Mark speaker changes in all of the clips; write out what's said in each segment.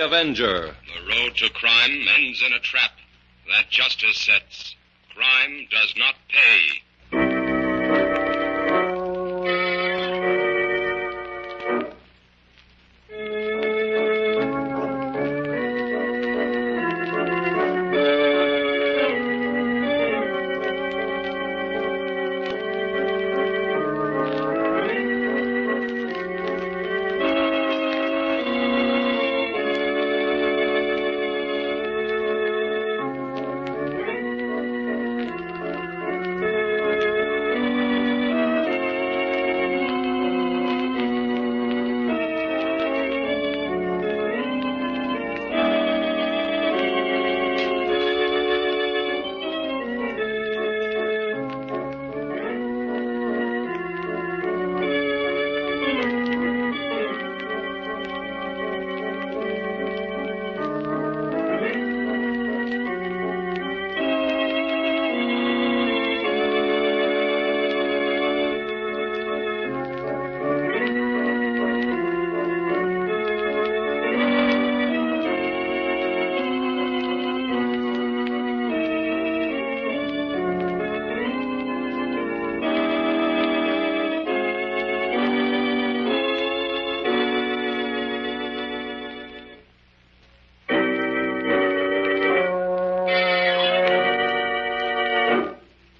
Speaker 1: Avenger.
Speaker 2: The road to crime ends in a trap that justice sets. Crime does not pay.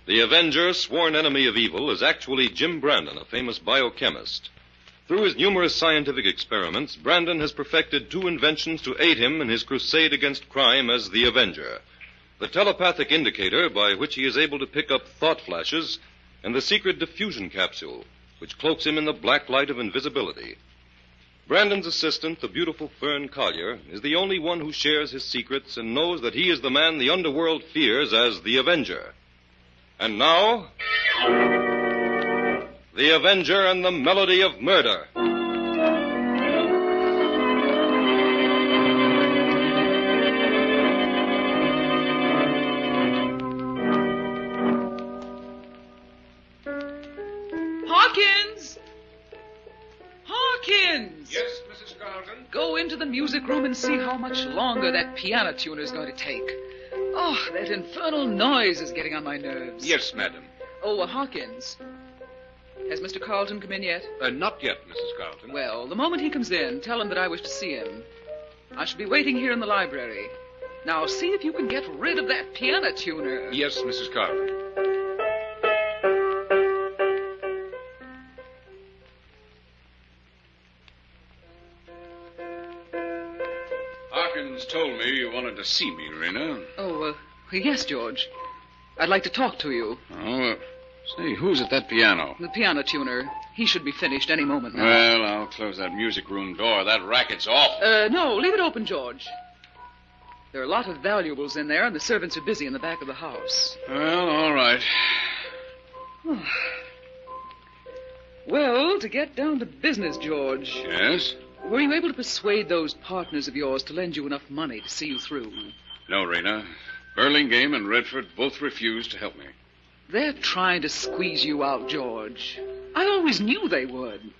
Speaker 1: The Avenger, sworn enemy of evil, is actually Jim Brandon, a famous biochemist. Through his numerous scientific experiments, Brandon has perfected two inventions to aid him in his crusade against crime as the Avenger: the telepathic indicator, by which he is able to pick up thought flashes, and the secret diffusion capsule, which cloaks him in the black light of invisibility. Brandon's assistant, the beautiful Fern Collier, is the only one who shares his secrets and knows that he is the man the underworld fears as the Avenger. And now, The Avenger and the Melody of Murder.
Speaker 3: Hawkins! Hawkins!
Speaker 4: Yes, Mrs. Carlton?
Speaker 3: Go into the music room and see how much longer that piano tuner is going to take. Oh, that infernal noise is getting on my nerves.
Speaker 4: Yes, madam.
Speaker 3: Oh, Hawkins. Has Mr. Carlton come in yet?
Speaker 4: Not yet, Mrs. Carlton.
Speaker 3: Well, the moment he comes in, tell him that I wish to see him. I shall be waiting here in the library. Now, see if you can get rid of that piano tuner.
Speaker 4: Yes, Mrs. Carlton. Hawkins told me you wanted to see me, Rena.
Speaker 3: Oh, yes, George. I'd like to talk to you.
Speaker 4: Oh, say, who's at that piano?
Speaker 3: The piano tuner. He should be finished any moment now.
Speaker 4: Well, I'll close that music room door. That racket's awful.
Speaker 3: No, leave it open, George. There are a lot of valuables in there, and the servants are busy in the back of the house.
Speaker 4: Well, all right.
Speaker 3: Well, to get down to business, George.
Speaker 4: Yes?
Speaker 3: Were you able to persuade those partners of yours to lend you enough money to see you through?
Speaker 4: No, Rena. Burlingame and Redford both refused to help me.
Speaker 3: They're trying to squeeze you out, George. I always knew they would.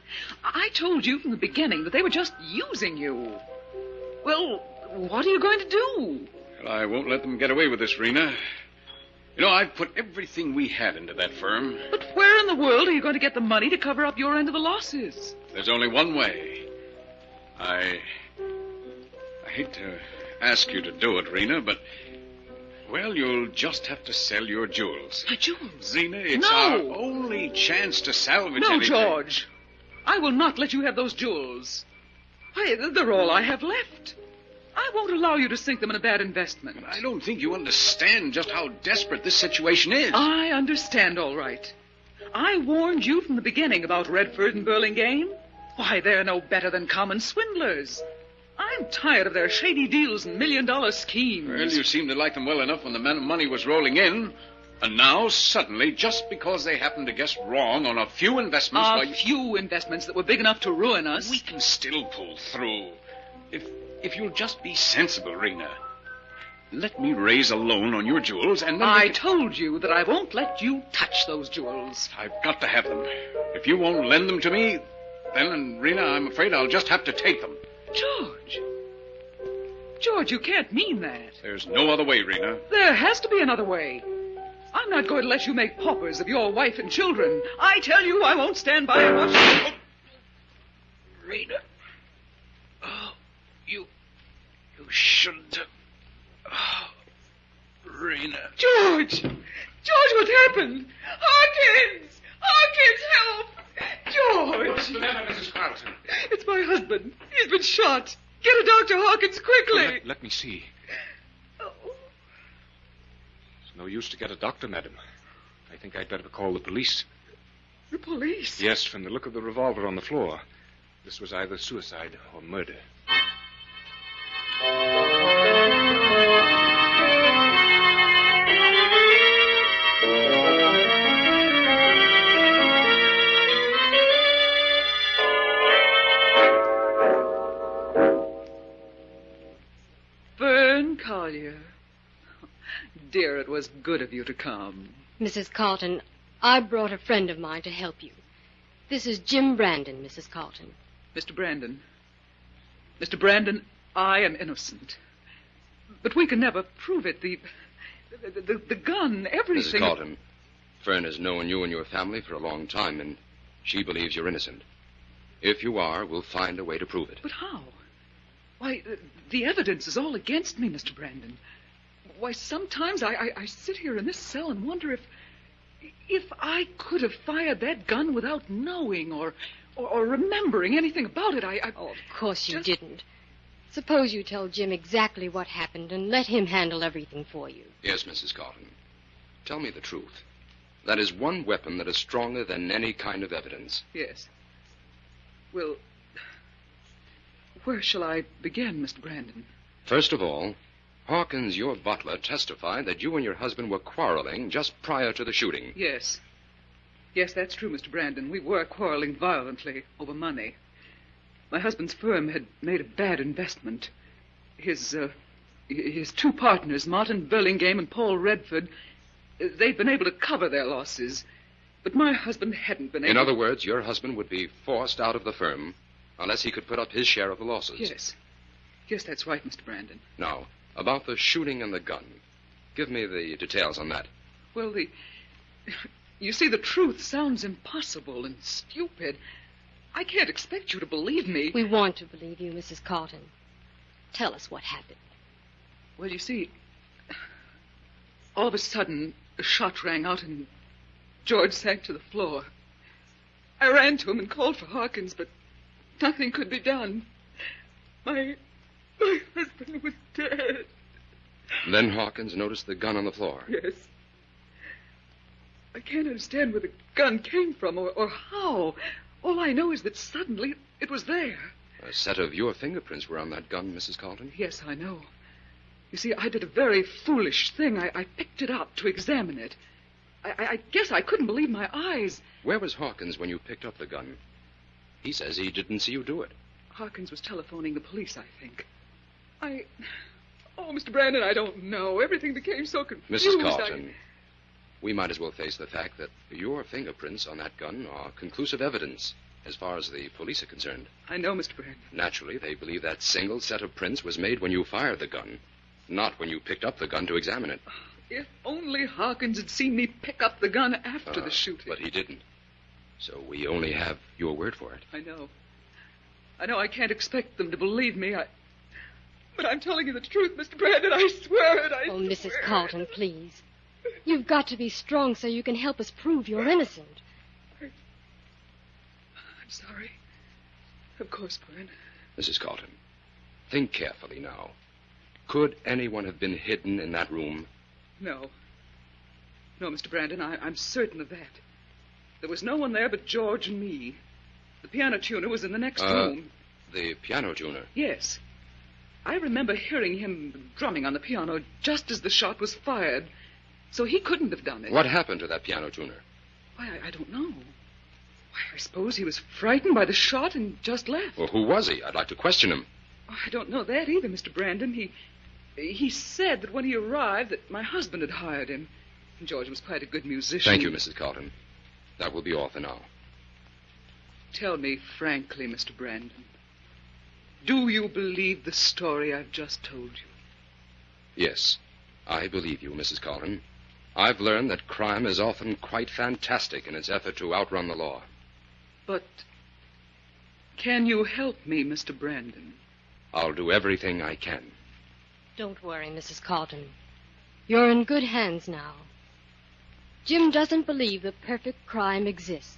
Speaker 3: I told you from the beginning that they were just using you. Well, what are you going to do?
Speaker 4: Well, I won't let them get away with this, Rena. You know, I've put everything we had into that firm.
Speaker 3: But where in the world are you going to get the money to cover up your end of the losses?
Speaker 4: There's only one way. I hate to ask you to do it, Rena, but, well, you'll just have to sell your jewels.
Speaker 3: My jewels?
Speaker 4: Rena, it's
Speaker 3: No.
Speaker 4: our only chance to salvage
Speaker 3: No,
Speaker 4: anything.
Speaker 3: George. I will not let you have those jewels. Why, they're all I have left. I won't allow you to sink them in a bad investment.
Speaker 4: But I don't think you understand just how desperate this situation is.
Speaker 3: I understand, all right. I warned you from the beginning about Redford and Burlingame. Why, they're no better than common swindlers. I'm tired of their shady deals and million-dollar schemes.
Speaker 4: Well, you seemed to like them well enough when the money was rolling in. And now, suddenly, just because they happened to guess wrong on a few investments...
Speaker 3: A few investments that were big enough to ruin us.
Speaker 4: We can still pull through. If you'll just be sensible, Rena. Let me raise a loan on your jewels, and then...
Speaker 3: I told you that I won't let you touch those jewels.
Speaker 4: I've got to have them. If you won't lend them to me, then, Rena, I'm afraid I'll just have to take them.
Speaker 3: George, George, you can't mean that.
Speaker 4: There's no other way, Rena.
Speaker 3: There has to be another way. I'm not going to let you make paupers of your wife and children. I tell you, I won't stand by and watch you.
Speaker 4: Rena. Oh, you shouldn't have. Oh, Rena.
Speaker 3: George! George, what happened? Hawkins! Hawkins, help! George!
Speaker 4: What's the matter, Mrs. Carlton?
Speaker 3: It's my husband. He's been shot. Get a Dr. Hawkins quickly.
Speaker 5: Let me see.
Speaker 3: Oh.
Speaker 5: It's no use to get a doctor, madam. I think I'd better call the police.
Speaker 3: The police?
Speaker 5: Yes, from the look of the revolver on the floor. This was either suicide or murder.
Speaker 3: Collier. Dear, it was good of you to come.
Speaker 6: Mrs. Carlton, I brought a friend of mine to help you. This is Jim Brandon, Mrs. Carlton.
Speaker 3: Mr. Brandon. Mr. Brandon, I am innocent. But we can never prove it. The gun, everything.
Speaker 7: Mrs. Carlton, Fern has known you and your family for a long time, and she believes you're innocent. If you are, we'll find a way to prove it.
Speaker 3: But how? Why, the evidence is all against me, Mr. Brandon. Why, sometimes I sit here in this cell and wonder if I could have fired that gun without knowing or remembering anything about it.
Speaker 6: Oh, of course you didn't. Suppose you tell Jim exactly what happened and let him handle everything for you.
Speaker 7: Yes, Mrs. Carlton. Tell me the truth. That is one weapon that is stronger than any kind of evidence.
Speaker 3: Yes. Well, where shall I begin, Mr. Brandon?
Speaker 7: First of all, Hawkins, your butler, testified that you and your husband were quarreling just prior to the shooting.
Speaker 3: Yes. Yes, that's true, Mr. Brandon. We were quarreling violently over money. My husband's firm had made a bad investment. His two partners, Martin Burlingame and Paul Redford, they'd been able to cover their losses. But my husband hadn't been able.
Speaker 7: In other words, your husband would be forced out of the firm unless he could put up his share of the losses.
Speaker 3: Yes. Yes, that's right, Mr. Brandon.
Speaker 7: Now, about the shooting and the gun. Give me the details on that.
Speaker 3: Well, you see, the truth sounds impossible and stupid. I can't expect you to believe me.
Speaker 6: We want to believe you, Mrs. Carlton. Tell us what happened.
Speaker 3: Well, you see, all of a sudden, a shot rang out and George sank to the floor. I ran to him and called for Hawkins, but nothing could be done. My husband was dead.
Speaker 7: Then Hawkins noticed the gun on the floor.
Speaker 3: Yes. I can't understand where the gun came from or how. All I know is that suddenly it was there.
Speaker 7: A set of your fingerprints were on that gun, Mrs. Carlton.
Speaker 3: Yes, I know. You see, I did a very foolish thing. I picked it up to examine it. I guess I couldn't believe my eyes.
Speaker 7: Where was Hawkins when you picked up the gun? He says he didn't see you do it.
Speaker 3: Hawkins was telephoning the police, I think. Oh, Mr. Brandon, I don't know. Everything became so confused.
Speaker 7: Mrs. Carlton, we might as well face the fact that your fingerprints on that gun are conclusive evidence as far as the police are concerned.
Speaker 3: I know, Mr. Brandon.
Speaker 7: Naturally, they believe that single set of prints was made when you fired the gun, not when you picked up the gun to examine it.
Speaker 3: If only Hawkins had seen me pick up the gun after the shooting.
Speaker 7: But he didn't. So we only have your word for it.
Speaker 3: I know. I can't expect them to believe me. But I'm telling you the truth, Mr. Brandon. I swear it.
Speaker 6: Oh, Mrs. Carlton, please. You've got to be strong so you can help us prove you're innocent.
Speaker 3: I'm sorry. Of course, Fern.
Speaker 7: Mrs. Carlton, think carefully now. Could anyone have been hidden in that room?
Speaker 3: No. No, Mr. Brandon, I'm certain of that. There was no one there but George and me. The piano tuner was in the next room.
Speaker 7: The piano tuner?
Speaker 3: Yes. I remember hearing him drumming on the piano just as the shot was fired. So he couldn't have done it.
Speaker 7: What happened to that piano tuner?
Speaker 3: Why, I don't know. Why, I suppose he was frightened by the shot and just left.
Speaker 7: Well, who was he? I'd like to question him.
Speaker 3: Oh, I don't know that either, Mr. Brandon. He said that when he arrived that my husband had hired him. And George was quite a good musician.
Speaker 7: Thank you, Mrs. Carlton. That will be all for now.
Speaker 3: Tell me frankly, Mr. Brandon. Do you believe the story I've just told you?
Speaker 7: Yes, I believe you, Mrs. Carlton. I've learned that crime is often quite fantastic in its effort to outrun the law.
Speaker 3: But can you help me, Mr. Brandon?
Speaker 7: I'll do everything I can.
Speaker 6: Don't worry, Mrs. Carlton. You're in good hands now. Jim doesn't believe the perfect crime exists.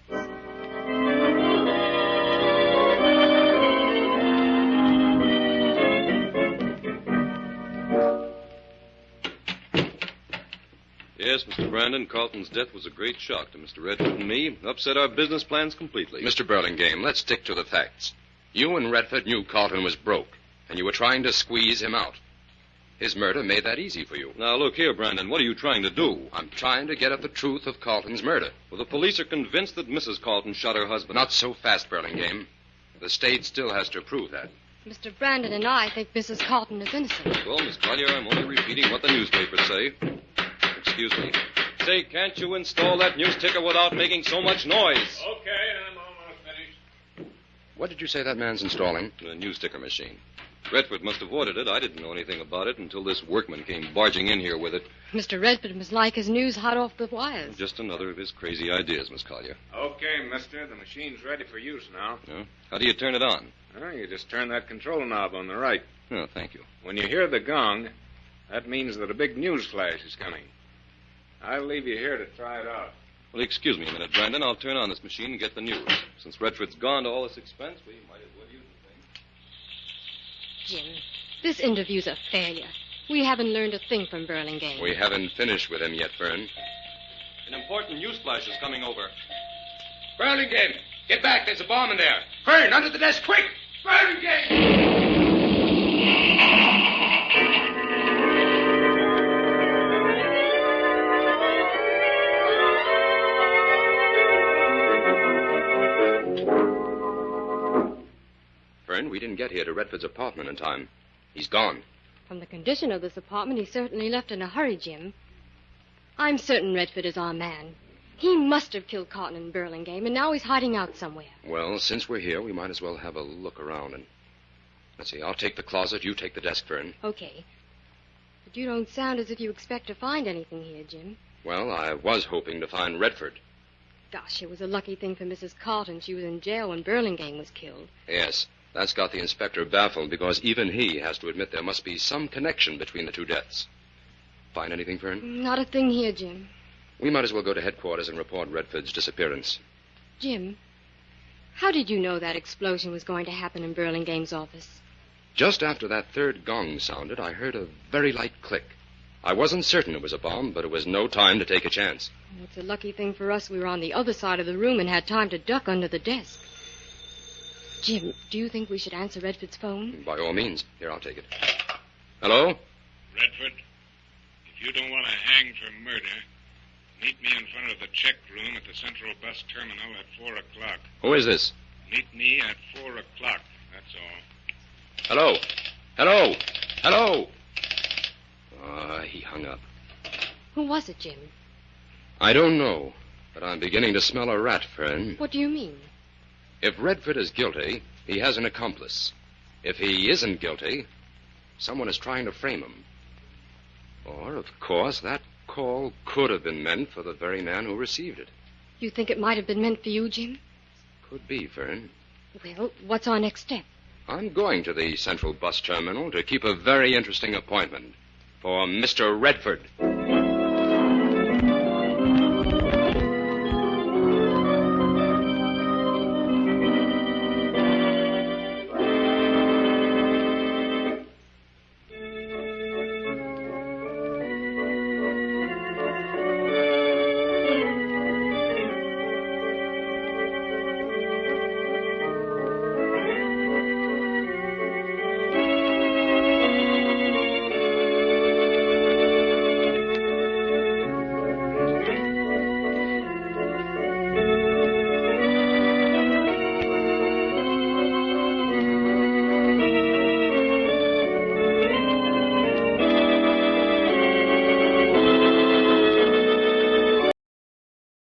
Speaker 1: Yes, Mr. Brandon, Carlton's death was a great shock to Mr. Redford and me. Upset our business plans completely.
Speaker 7: Mr. Burlingame, let's stick to the facts. You and Redford knew Carlton was broke, and you were trying to squeeze him out. His murder made that easy for you.
Speaker 1: Now, look here, Brandon. What are you trying to do?
Speaker 7: I'm trying to get at the truth of Carlton's murder.
Speaker 1: Well, the police are convinced that Mrs. Carlton shot her husband.
Speaker 7: Not so fast, Burlingame. The state still has to prove that.
Speaker 6: Mr. Brandon and I think Mrs. Carlton is innocent.
Speaker 1: Well, Miss Collier, I'm only repeating what the newspapers say. Excuse me. Say, can't you install that news ticker without making so much noise?
Speaker 8: Okay, I'm almost finished.
Speaker 7: What did you say that man's installing?
Speaker 1: The news ticker machine. Redford must have ordered it. I didn't know anything about it until this workman came barging in here with it.
Speaker 6: Mr. Redford must like his news hot off the wires.
Speaker 1: Just another of his crazy ideas, Miss Collier.
Speaker 8: Okay, mister, the machine's ready for use now.
Speaker 1: Yeah? How do you turn it on?
Speaker 8: Well, you just turn that control knob on the right.
Speaker 1: Oh, thank you.
Speaker 8: When you hear the gong, that means that a big news flash is coming. I'll leave you here to try it out.
Speaker 1: Well, excuse me a minute, Brandon. I'll turn on this machine and get the news. Since Redford's gone to all this expense, we might as well use the thing.
Speaker 6: Jim, this interview's a failure. We haven't learned a thing from Burlingame.
Speaker 7: We haven't finished with him yet, Fern.
Speaker 1: An important news flash is coming over.
Speaker 7: Burlingame, get back. There's a bomb in there. Fern, under the desk, quick! Burlingame! Fern, we didn't get here to Redford's apartment in time. He's gone.
Speaker 6: From the condition of this apartment, he certainly left in a hurry, Jim. I'm certain Redford is our man. He must have killed Carlton and Burlingame, and now he's hiding out somewhere.
Speaker 7: Well, since we're here, we might as well have a look around. And let's see, I'll take the closet, you take the desk, Fern.
Speaker 6: Okay. But you don't sound as if you expect to find anything here, Jim.
Speaker 7: Well, I was hoping to find Redford.
Speaker 6: Gosh, it was a lucky thing for Mrs. Carlton. She was in jail when Burlingame was killed.
Speaker 7: Yes, that's got the inspector baffled because even he has to admit there must be some connection between the two deaths. Find anything, Fern?
Speaker 6: Not a thing here, Jim.
Speaker 7: We might as well go to headquarters and report Redford's disappearance.
Speaker 6: Jim, how did you know that explosion was going to happen in Burlingame's office?
Speaker 7: Just after that third gong sounded, I heard a very light click. I wasn't certain it was a bomb, but it was no time to take a chance.
Speaker 6: Oh, it's a lucky thing for us we were on the other side of the room and had time to duck under the desk. Jim, do you think we should answer Redford's phone?
Speaker 7: By all means. Here, I'll take it. Hello?
Speaker 9: Redford, if you don't want to hang for murder, meet me in front of the check room at the Central Bus Terminal at 4 o'clock.
Speaker 7: Who is this?
Speaker 9: Meet me at 4 o'clock, that's all.
Speaker 7: Hello? Hello? Hello? He hung up.
Speaker 6: Who was it, Jim?
Speaker 7: I don't know, but I'm beginning to smell a rat, Fern.
Speaker 6: What do you mean?
Speaker 7: If Redford is guilty, he has an accomplice. If he isn't guilty, someone is trying to frame him. Or, of course, that call could have been meant for the very man who received it.
Speaker 6: You think it might have been meant for you, Jim?
Speaker 7: Could be, Fern.
Speaker 6: Well, what's our next step?
Speaker 7: I'm going to the Central Bus Terminal to keep a very interesting appointment for Mr. Redford.